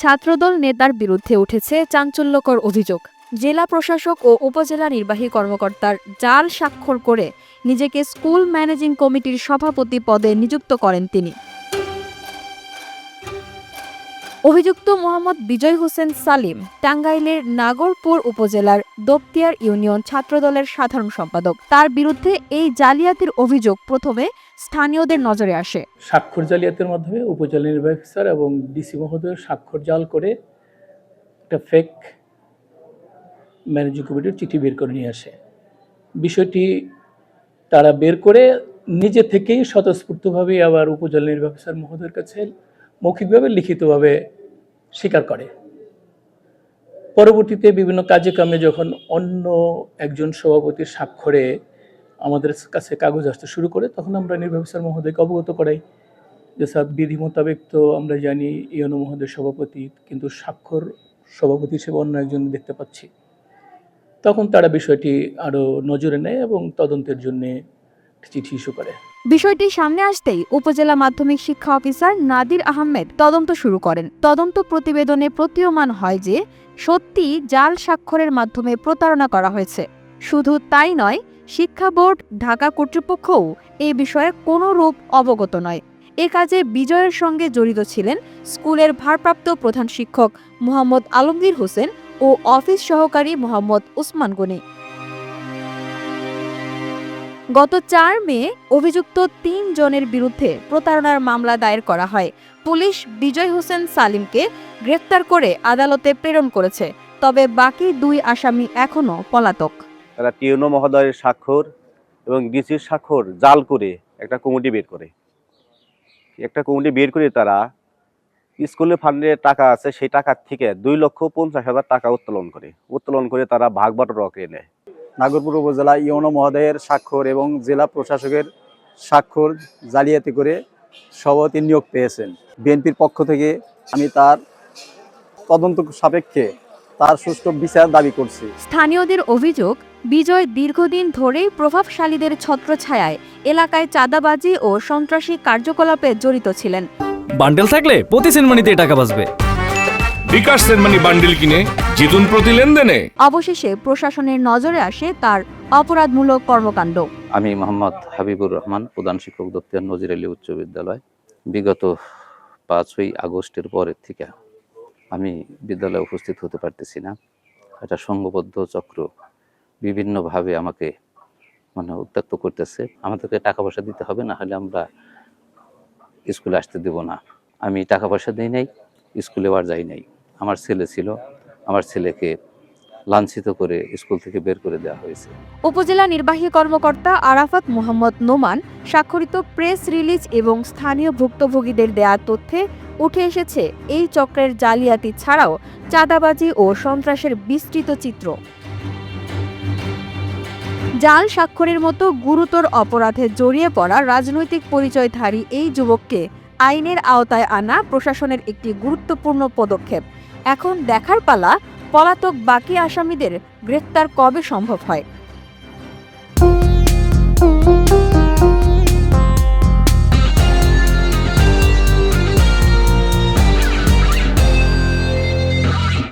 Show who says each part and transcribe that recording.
Speaker 1: ছাত্রদল নেতার বিরুদ্ধে উঠেছে চাঞ্চল্যকর অভিযোগ। জেলা প্রশাসক ও উপজেলা নির্বাহী কর্মকর্তার জাল স্বাক্ষর করে নিজেকে স্কুল ম্যানেজিং কমিটির সভাপতি পদে নিযুক্ত করেন তিনি। অভিযুক্ত মোহাম্মদ বিজয় হোসেন সালিম টাঙ্গাইলের নাগরপুর উপজেলার দোপতিয়ার ইউনিয়ন ছাত্রদলের সাধারণ সম্পাদক। তার বিরুদ্ধে এই জালিয়াতির অভিযোগ প্রথমে স্থানীয়দের নজরে আসে।
Speaker 2: স্বাক্ষর জালিয়াতির মাধ্যমে উপজেলা নির্বাহী অফিসার এবং ডিসি মহোদয়ের স্বাক্ষর জাল করে একটা ফেক ম্যানেজিং কমিটির চিঠি বের করে নিয়ে আসে। বিষয়টি তারা বের করে নিজে থেকেই স্বতঃস্ফূর্তভাবে আবার উপজেলা নির্বাহী অফিসার মহোদয়ের কাছে মৌখিকভাবে লিখিতভাবে স্বীকার করে। পরবর্তীতে বিভিন্ন কাজে কামে যখন অন্য একজন সভাপতির স্বাক্ষরে আমাদের কাছে কাগজ আসতে শুরু করে, তখন আমরা নির্বাহী অফিসার মহোদয়কে অবগত করাই যে স্যার, বিধি মোতাবেক তো আমরা জানি ইউনো মহোদয় সভাপতি, কিন্তু স্বাক্ষর সভাপতি হিসেবে অন্য একজন দেখতে পাচ্ছি। তখন তারা বিষয়টি আরও নজরে নেয় এবং তদন্তের জন্য চিঠি ইস্যু করে।
Speaker 1: বিষয়টি সামনে আসতেই উপজেলা মাধ্যমিক শিক্ষা অফিসার নাদির আহমেদ তদন্ত শুরু করেন। তদন্ত প্রতিবেদনে প্রতীয়মান হয় যে সত্যি জাল স্বাক্ষরের মাধ্যমে প্রতারণা করা হয়েছে। শুধু তাই নয়, শিক্ষা বোর্ড, ঢাকা কর্তৃপক্ষও এই বিষয়ে কোনো রূপ অবগত নয়। এ কাজে বিজয়ের সঙ্গে জড়িত ছিলেন স্কুলের ভারপ্রাপ্ত প্রধান শিক্ষক মোহাম্মদ আলমগীর হোসেন ও অফিস সহকারী মোহাম্মদ উসমান গনি। গত ৪ মে অভিযুক্ত ৩ জনের বিরুদ্ধে প্রতারণার মামলা দায়ের করা হয়। পুলিশ বিজয় হোসেন সালিমকে গ্রেফতার করে আদালতে প্রেরণ করেছে। তবে বাকি ২ আসামি এখনো পলাতক।
Speaker 3: তারা টিউনো মহোদয়ের স্বাক্ষর এবং ডিসির স্বাক্ষর জাল করে একটা কমিটি বের করে তারা স্কুলের ফান্ডে টাকা আছে, সেই টাকা থেকে 2,50,000 টাকা উত্তোলন করে তারা ভাগ বাটোয়ারা করে নেয়।
Speaker 4: নাগরপুর উপজেলা ইউনো মহোদয়ের স্বাক্ষর এবং জেলা প্রশাসকের স্বাক্ষর জালিয়াতি করে সভাপতি নিয়োগ পেয়েছেন। বিএনপির পক্ষ থেকে আমি তার তদন্ত সাপেক্ষে তার সুষ্ঠু বিচার দাবি করছি।
Speaker 1: স্থানীয়দের অভিযোগ, বিজয় দীর্ঘদিন ধরেই প্রভাবশালীদের ছত্রছায়ায় এলাকায় চাঁদাবাজি ও সন্ত্রাসী কার্যকলাপে জড়িত ছিলেন।
Speaker 5: বান্ডেল থাকলে প্রতি সেনমানিতে টাকা বাঁচবে।
Speaker 6: বিকাশ সেনমানি বান্ডেল কিনে জিতুন প্রতি লেনদেনে।
Speaker 1: অবশেষে প্রশাসনের নজরে আসে তার অপরাধমূলক কর্মকাণ্ড।
Speaker 7: আমি মোহাম্মদ হাবিবুর রহমান, প্রধান শিক্ষক দপ্তর নজির আলী উচ্চ বিদ্যালয়। বিগত ৫ই আগস্টের পরের থেকে আমি বিদ্যালয়ে উপস্থিত হতে পারতেছি না। একটা সংঘবদ্ধ চক্র বিভিন্নভাবে আমাকে উত্ত্যক্ত করতেছে। আমাদেরকে টাকা পয়সা দিতে হবে, না হলে আমরা স্কুলে আসতে দেব না। আমি টাকা পয়সা দিই নাই, স্কুলে আর যাই নাই। আমার ছেলে ছিল, আমার ছেলেকে লাঞ্ছিত করে স্কুল থেকে বের করে দেওয়া হয়েছে।
Speaker 1: উপজেলা নির্বাহী কর্মকর্তা আরাফাত মোহাম্মদ নোমান স্বাক্ষরিত প্রেস রিলিজ এবং স্থানীয় ভুক্তভোগীদের দেয়া তথ্যে উঠে এসেছে এই চক্রের জালিয়াতি ছাড়াও চাঁদাবাজি ও সন্ত্রাসের বিস্তৃত চিত্র। জাল স্বাক্ষরের মতো গুরুতর অপরাধে জড়িয়ে পড়া রাজনৈতিক পরিচয়ধারী এই যুবককে আইনের আওতায় আনা প্রশাসনের একটি গুরুত্বপূর্ণ পদক্ষেপ। এখন দেখার পালা, পলাতক বাকি আসামিদের গ্রেফতার কবে সম্ভব হয়।